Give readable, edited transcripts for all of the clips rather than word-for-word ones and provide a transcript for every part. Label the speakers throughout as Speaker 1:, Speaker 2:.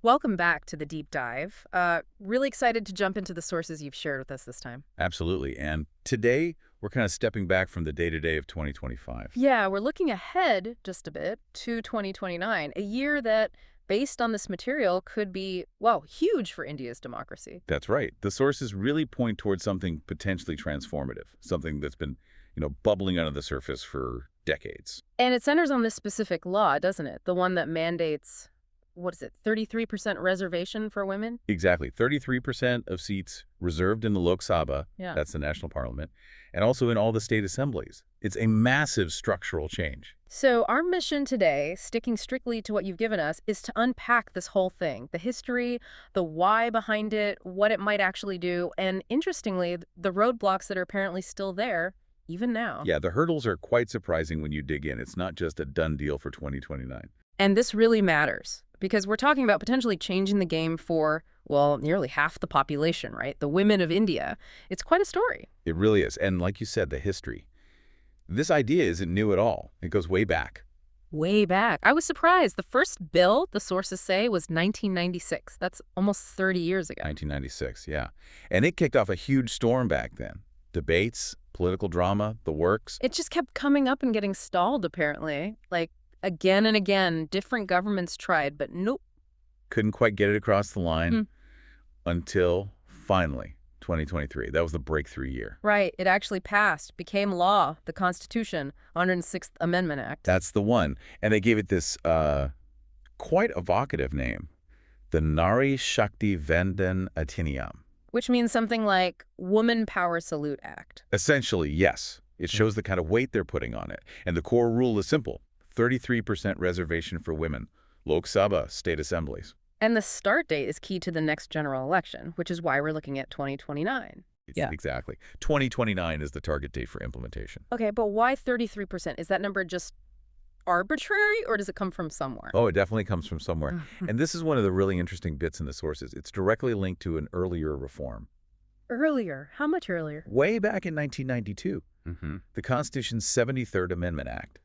Speaker 1: Welcome back to the deep dive. Really excited to jump into the sources you've shared with us this time.
Speaker 2: Absolutely. And today, we're kind of stepping back from the day-to-day of 2025.
Speaker 1: Yeah, we're looking ahead just a bit to 2029, a year that, based on this material, could be, well, huge for India's democracy.
Speaker 2: That's right. The sources really point towards something potentially transformative, something that's been, bubbling under the surface for decades.
Speaker 1: And it centers on this specific law, doesn't it? The one that mandates, what is it, 33% reservation for women?
Speaker 2: Exactly. 33% of seats reserved in the Lok Sabha,
Speaker 1: Yeah.
Speaker 2: that's the national parliament, and also in all the state assemblies. It's a massive structural change.
Speaker 1: So our mission today, sticking strictly to what you've given us, is to unpack this whole thing, the history, the why behind it, what it might actually do, and interestingly, the roadblocks that are apparently still there, even now.
Speaker 2: Yeah, the hurdles are quite surprising when you dig in. It's not just a done deal for 2029.
Speaker 1: And this really matters because we're talking about potentially changing the game for, well, nearly half the population, right? The women of India. It's quite a story.
Speaker 2: It really is. And like you said, the history. This idea isn't new at all. It goes way back.
Speaker 1: Way back. I was surprised. The first bill, the sources say, was 1996. That's almost 30 years ago.
Speaker 2: 1996, yeah. And it kicked off a huge storm back then. Debates, political drama, the works.
Speaker 1: It just kept coming up and getting stalled, apparently. Like, again and again, different governments tried, but nope.
Speaker 2: Couldn't quite get it across the line until finally 2023. That was the breakthrough year.
Speaker 1: Right. It actually passed, became law, the Constitution, 106th Amendment Act.
Speaker 2: That's the one. And they gave it this quite evocative name, the Nari Shakti Vandan Adhiniyam.
Speaker 1: Which means something like Woman Power Salute Act.
Speaker 2: Essentially, yes. It shows the kind of weight they're putting on it. And the core rule is simple. 33% reservation for women. Lok Sabha, state assemblies.
Speaker 1: And the start date is key to the next general election, which is why we're looking at 2029. Yeah.
Speaker 2: Exactly. 2029 is the target date for implementation.
Speaker 1: Okay, but why 33%? Is that number just arbitrary, or does it come from somewhere?
Speaker 2: Oh, it definitely comes from somewhere. And this is one of the really interesting bits in the sources. It's directly linked to an earlier reform.
Speaker 1: Earlier? How much earlier?
Speaker 2: Way back in 1992, the Constitution's 73rd Amendment Act.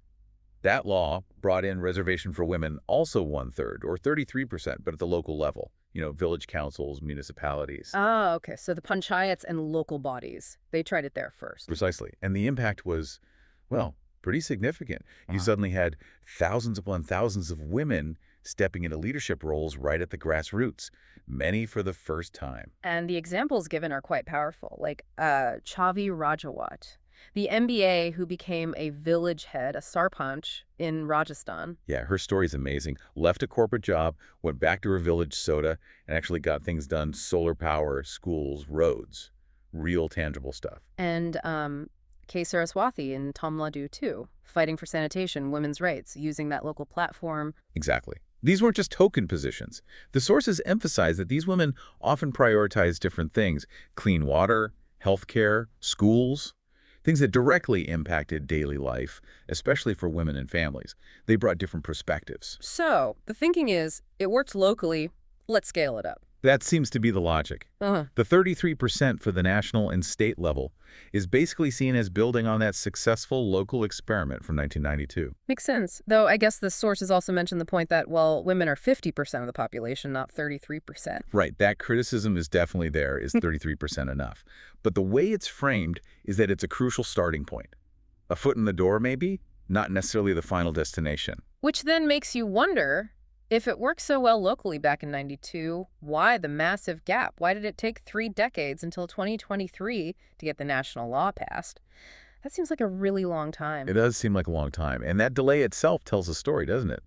Speaker 2: That law brought in reservation for women also 1/3, or 33%, but at the local level. Village councils, municipalities.
Speaker 1: Oh, okay. So the panchayats and local bodies, they tried it there first.
Speaker 2: Precisely. And the impact was, well, pretty significant. You suddenly had thousands upon thousands of women stepping into leadership roles right at the grassroots, many for the first time.
Speaker 1: And the examples given are quite powerful, like Chavi Rajawat, the MBA who became a village head, a sarpanch, in Rajasthan.
Speaker 2: Yeah, her story's amazing. Left a corporate job, went back to her village soda, and actually got things done: solar power, schools, roads, real tangible stuff.
Speaker 1: And K. Saraswati in Tamil Nadu, too, fighting for sanitation, women's rights, using that local platform.
Speaker 2: Exactly. These weren't just token positions. The sources emphasize that these women often prioritize different things: clean water, healthcare, schools, things that directly impacted daily life, especially for women and families. They brought different perspectives.
Speaker 1: So the thinking is, it works locally, let's scale it up.
Speaker 2: That seems to be the logic. The 33% for the national and state level is basically seen as building on that successful local experiment from 1992.
Speaker 1: Makes sense. Though I guess the sources also mention the point that, well, women are 50% of the population, not 33%.
Speaker 2: Right, that criticism is definitely there. Is 33% enough? But the way it's framed is that it's a crucial starting point. A foot in the door, maybe, not necessarily the final destination.
Speaker 1: Which then makes you wonder, if it worked so well locally back in 92, why the massive gap? Why did it take 3 decades until 2023 to get the national law passed? That seems like a really long time.
Speaker 2: It does seem like a long time. And that delay itself tells a story, doesn't it?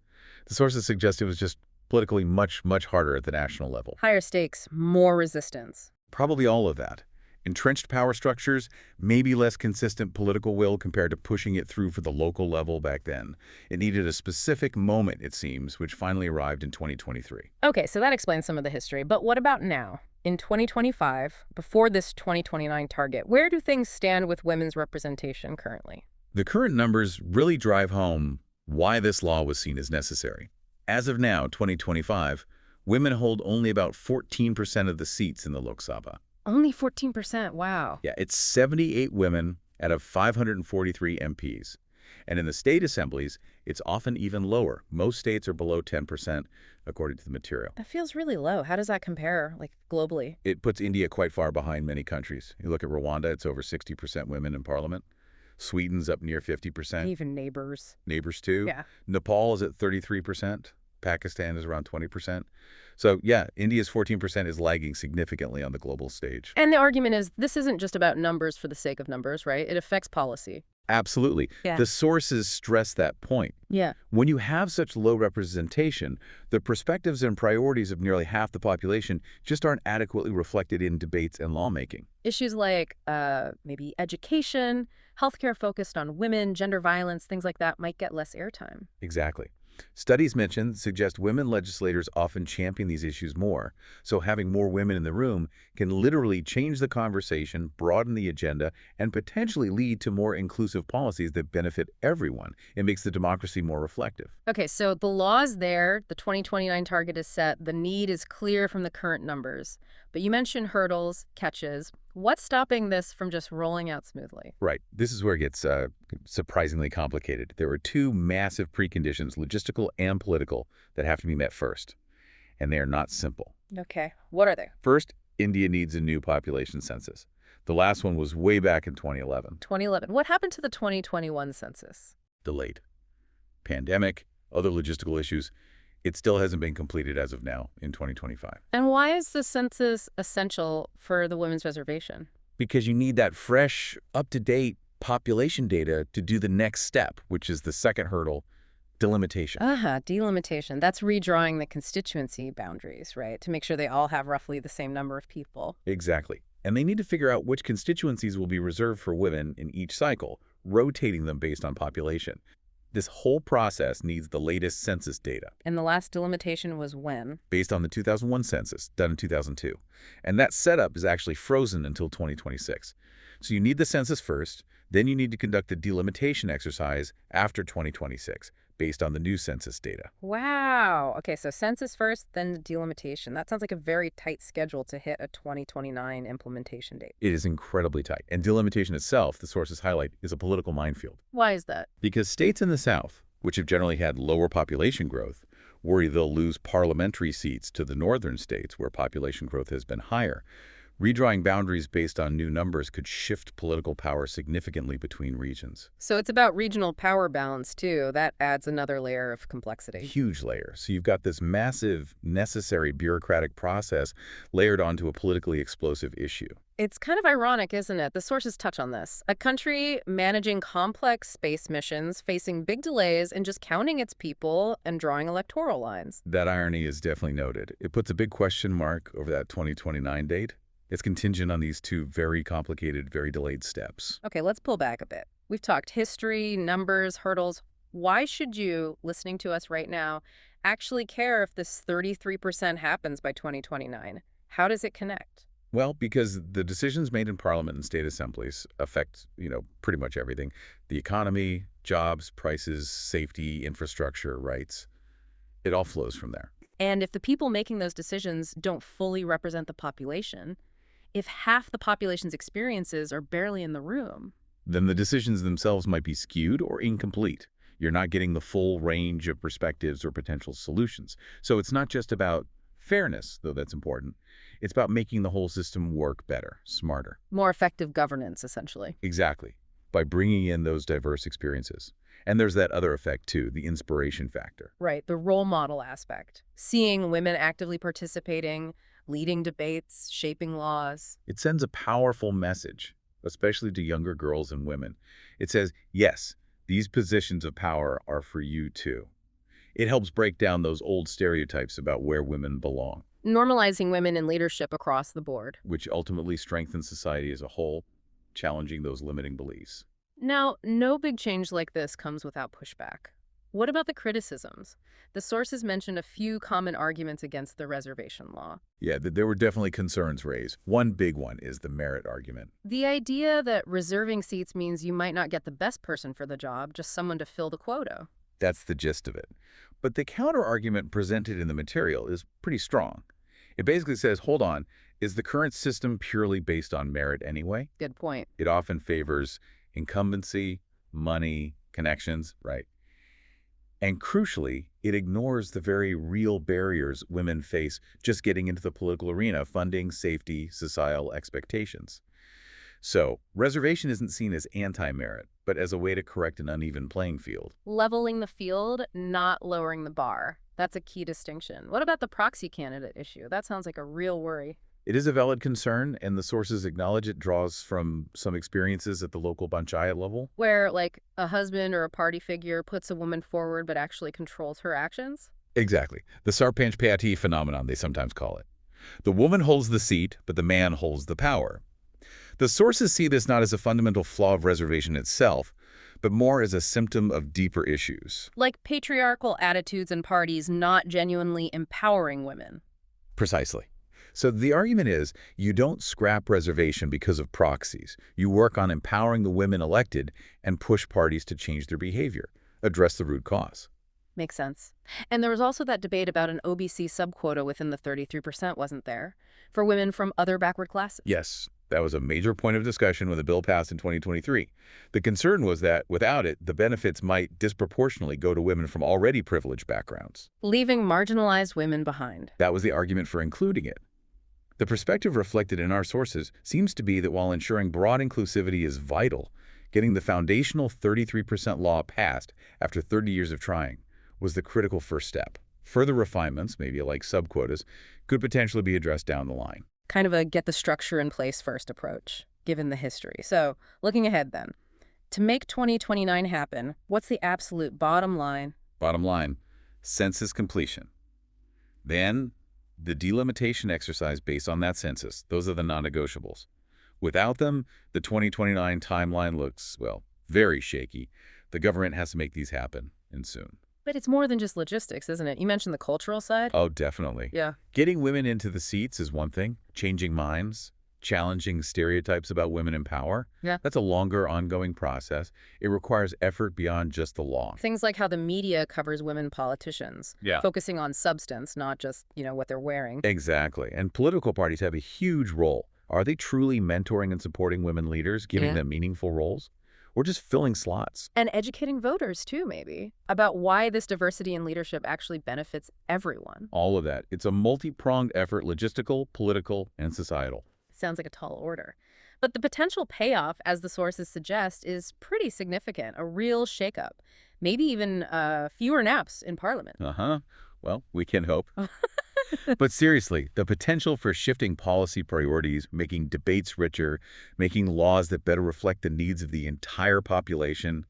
Speaker 2: The sources suggest it was just politically much, much harder at the national level.
Speaker 1: Higher stakes, more resistance.
Speaker 2: Probably all of that. Entrenched power structures, maybe less consistent political will compared to pushing it through for the local level back then. It needed a specific moment, it seems, which finally arrived in 2023.
Speaker 1: Okay, so that explains some of the history. But what about now? In 2025, before this 2029 target, where do things stand with women's representation currently?
Speaker 2: The current numbers really drive home why this law was seen as necessary. As of now, 2025, women hold only about 14% of the seats in the Lok Sabha.
Speaker 1: Only 14%, wow.
Speaker 2: Yeah, it's 78 women out of 543 MPs. And in the state assemblies, it's often even lower. Most states are below 10%, according to the material.
Speaker 1: That feels really low. How does that compare, like, globally?
Speaker 2: It puts India quite far behind many countries. You look at Rwanda, it's over 60% women in parliament. Sweden's up near 50%.
Speaker 1: Even neighbors.
Speaker 2: Neighbors, too.
Speaker 1: Yeah.
Speaker 2: Nepal is at 33%. Pakistan is around 20%. So, yeah, India's 14% is lagging significantly on the global stage.
Speaker 1: And the argument is this isn't just about numbers for the sake of numbers, right? It affects policy.
Speaker 2: Absolutely.
Speaker 1: Yeah.
Speaker 2: The sources stress that point.
Speaker 1: Yeah.
Speaker 2: When you have such low representation, the perspectives and priorities of nearly half the population just aren't adequately reflected in debates and lawmaking.
Speaker 1: Issues like maybe education, healthcare focused on women, gender violence, things like that might get less airtime.
Speaker 2: Exactly. Studies mentioned suggest women legislators often champion these issues more, so having more women in the room can literally change the conversation, broaden the agenda, and potentially lead to more inclusive policies that benefit everyone. It makes the democracy more reflective.
Speaker 1: Okay, so the law is there, the 2029 target is set, the need is clear from the current numbers. But you mentioned hurdles, catches. What's stopping this from just rolling out smoothly?
Speaker 2: Right. This is where it gets surprisingly complicated. There are two massive preconditions, logistical and political, that have to be met first. And they are not simple.
Speaker 1: Okay, what are they?
Speaker 2: First, India needs a new population census. The last one was way back in 2011.
Speaker 1: 2011. What happened to the 2021 census?
Speaker 2: Delayed. Pandemic, other logistical issues. It still hasn't been completed as of now in 2025.
Speaker 1: And why is the census essential for the women's reservation?
Speaker 2: Because you need that fresh, up-to-date population data to do the next step, which is the second hurdle, delimitation.
Speaker 1: Delimitation. That's redrawing the constituency boundaries, right? To make sure they all have roughly the same number of people.
Speaker 2: Exactly. And they need to figure out which constituencies will be reserved for women in each cycle, rotating them based on population. This whole process needs the latest census data.
Speaker 1: And the last delimitation was when?
Speaker 2: Based on the 2001 census, done in 2002. And that setup is actually frozen until 2026. So you need the census first, then you need to conduct a delimitation exercise after 2026, based on the new census data.
Speaker 1: Wow. Okay, so census first, then delimitation. That sounds like a very tight schedule to hit a 2029 implementation date.
Speaker 2: It is incredibly tight. And delimitation itself, the sources highlight, is a political minefield.
Speaker 1: Why is that?
Speaker 2: Because states in the South, which have generally had lower population growth, worry they'll lose parliamentary seats to the northern states where population growth has been higher. Redrawing boundaries based on new numbers could shift political power significantly between regions.
Speaker 1: So it's about regional power balance, too. That adds another layer of complexity.
Speaker 2: Huge layer. So you've got this massive, necessary bureaucratic process layered onto a politically explosive issue.
Speaker 1: It's kind of ironic, isn't it? The sources touch on this. A country managing complex space missions, facing big delays, and just counting its people and drawing electoral lines.
Speaker 2: That irony is definitely noted. It puts a big question mark over that 2029 date. It's contingent on these two very complicated, very delayed steps.
Speaker 1: Okay, let's pull back a bit. We've talked history, numbers, hurdles. Why should you, listening to us right now, actually care if this 33% happens by 2029? How does it connect?
Speaker 2: Well, because the decisions made in Parliament and state assemblies affect, pretty much everything. The economy, jobs, prices, safety, infrastructure, rights. It all flows from there.
Speaker 1: And if the people making those decisions don't fully represent the population, if half the population's experiences are barely in the room,
Speaker 2: then the decisions themselves might be skewed or incomplete. You're not getting the full range of perspectives or potential solutions. So it's not just about fairness, though that's important. It's about making the whole system work better, smarter.
Speaker 1: more effective governance, essentially.
Speaker 2: Exactly, by bringing in those diverse experiences. And there's that other effect, too, the inspiration factor.
Speaker 1: Right, the role model aspect. Seeing women actively participating, leading debates, shaping laws.
Speaker 2: It sends a powerful message, especially to younger girls and women. It says, yes, these positions of power are for you, too. It helps break down those old stereotypes about where women belong,
Speaker 1: Normalizing women in leadership across the board.
Speaker 2: which ultimately strengthens society as a whole, challenging those limiting beliefs.
Speaker 1: Now, no big change like this comes without pushback. What about the criticisms? The sources mentioned a few common arguments against the reservation law.
Speaker 2: Yeah, there were definitely concerns raised. One big one is the merit argument.
Speaker 1: The idea that reserving seats means you might not get the best person for the job, just someone to fill the quota.
Speaker 2: That's the gist of it. But the counter-argument presented in the material is pretty strong. It basically says, hold on, is the current system purely based on merit anyway?
Speaker 1: Good point.
Speaker 2: It often favors incumbency, money, connections, right? And crucially, it ignores the very real barriers women face just getting into the political arena: funding, safety, societal expectations. So, reservation isn't seen as anti-merit, but as a way to correct an uneven playing field.
Speaker 1: Leveling the field, not lowering the bar. That's a key distinction. What about the proxy candidate issue? That sounds like a real worry.
Speaker 2: It is a valid concern, and the sources acknowledge it draws from some experiences at the local panchayat level.
Speaker 1: Where, like, a husband or a party figure puts a woman forward but actually controls her actions?
Speaker 2: Exactly. The Sarpanch Payati phenomenon, they sometimes call it. The woman holds the seat, but the man holds the power. The sources see this not as a fundamental flaw of reservation itself, but more as a symptom of deeper issues.
Speaker 1: Like patriarchal attitudes in parties not genuinely empowering women.
Speaker 2: Precisely. So the argument is, you don't scrap reservation because of proxies. You work on empowering the women elected and push parties to change their behavior, address the root cause.
Speaker 1: Makes sense. And there was also that debate about an OBC subquota within the 33%, wasn't there? For women from other backward classes.
Speaker 2: Yes, that was a major point of discussion when the bill passed in 2023. The concern was that, without it, the benefits might disproportionately go to women from already privileged backgrounds.
Speaker 1: Leaving marginalized women behind.
Speaker 2: That was the argument for including it. The perspective reflected in our sources seems to be that while ensuring broad inclusivity is vital, getting the foundational 33% law passed after 30 years of trying was the critical first step. Further refinements, maybe like subquotas, could potentially be addressed down the line.
Speaker 1: Kind of a get the structure in place first approach, given the history. So, looking ahead then, to make 2029 happen, what's the absolute bottom line?
Speaker 2: Bottom line, census completion. Then, the delimitation exercise based on that census. Those are the non-negotiables. Without them, the 2029 timeline looks, well, very shaky. The government has to make these happen, and soon.
Speaker 1: But it's more than just logistics, isn't it? You mentioned the cultural side.
Speaker 2: Oh, definitely.
Speaker 1: Yeah.
Speaker 2: Getting women into the seats is one thing. Changing minds, challenging stereotypes about women in power.
Speaker 1: Yeah.
Speaker 2: That's a longer, ongoing process. It requires effort beyond just the law.
Speaker 1: Things like how the media covers women politicians.
Speaker 2: Yeah.
Speaker 1: Focusing on substance, not just, what they're wearing.
Speaker 2: Exactly. And political parties have a huge role. Are they truly mentoring and supporting women leaders, giving them meaningful roles? Or just filling slots?
Speaker 1: And educating voters, too, maybe, about why this diversity in leadership actually benefits everyone.
Speaker 2: All of that. It's a multi-pronged effort: logistical, political, and societal.
Speaker 1: Sounds like a tall order. But the potential payoff, as the sources suggest, is pretty significant, a real shakeup. Maybe even fewer naps in Parliament.
Speaker 2: Uh-huh. Well, we can hope. But seriously, the potential for shifting policy priorities, making debates richer, making laws that better reflect the needs of the entire population,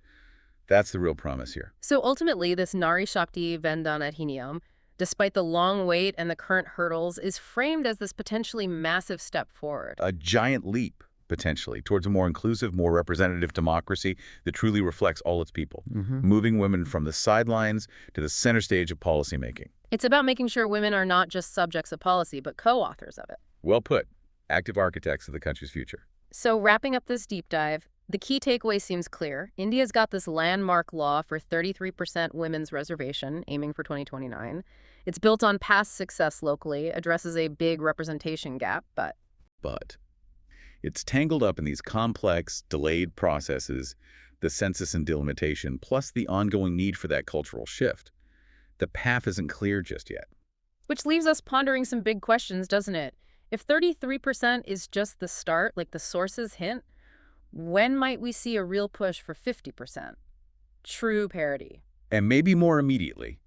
Speaker 2: that's the real promise here.
Speaker 1: So ultimately, this Nari Shakti Vandanadhiniyam, despite the long wait and the current hurdles, is framed as this potentially massive step forward.
Speaker 2: A giant leap, potentially, towards a more inclusive, more representative democracy that truly reflects all its people, moving women from the sidelines to the center stage of policymaking.
Speaker 1: It's about making sure women are not just subjects of policy, but co-authors of it.
Speaker 2: Well put. Active architects of the country's future.
Speaker 1: So wrapping up this deep dive, the key takeaway seems clear. India's got this landmark law for 33% women's reservation, aiming for 2029. It's built on past success locally, addresses a big representation gap, but
Speaker 2: it's tangled up in these complex, delayed processes, the census and delimitation, plus the ongoing need for that cultural shift. The path isn't clear just yet.
Speaker 1: which leaves us pondering some big questions, doesn't it? If 33% is just the start, like the sources hint, when might we see a real push for 50%? True parity.
Speaker 2: And maybe more immediately,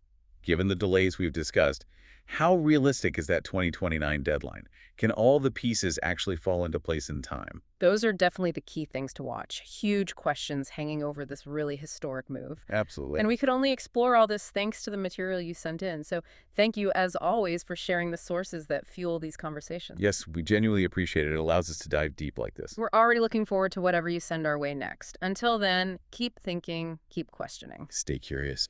Speaker 2: given the delays we've discussed, how realistic is that 2029 deadline? Can all the pieces actually fall into place in time?
Speaker 1: Those are definitely the key things to watch. Huge questions hanging over this really historic move.
Speaker 2: Absolutely.
Speaker 1: And we could only explore all this thanks to the material you sent in. So thank you, as always, for sharing the sources that fuel these conversations.
Speaker 2: Yes, we genuinely appreciate it. It allows us to dive deep like this.
Speaker 1: We're already looking forward to whatever you send our way next. Until then, keep thinking, keep questioning.
Speaker 2: Stay curious.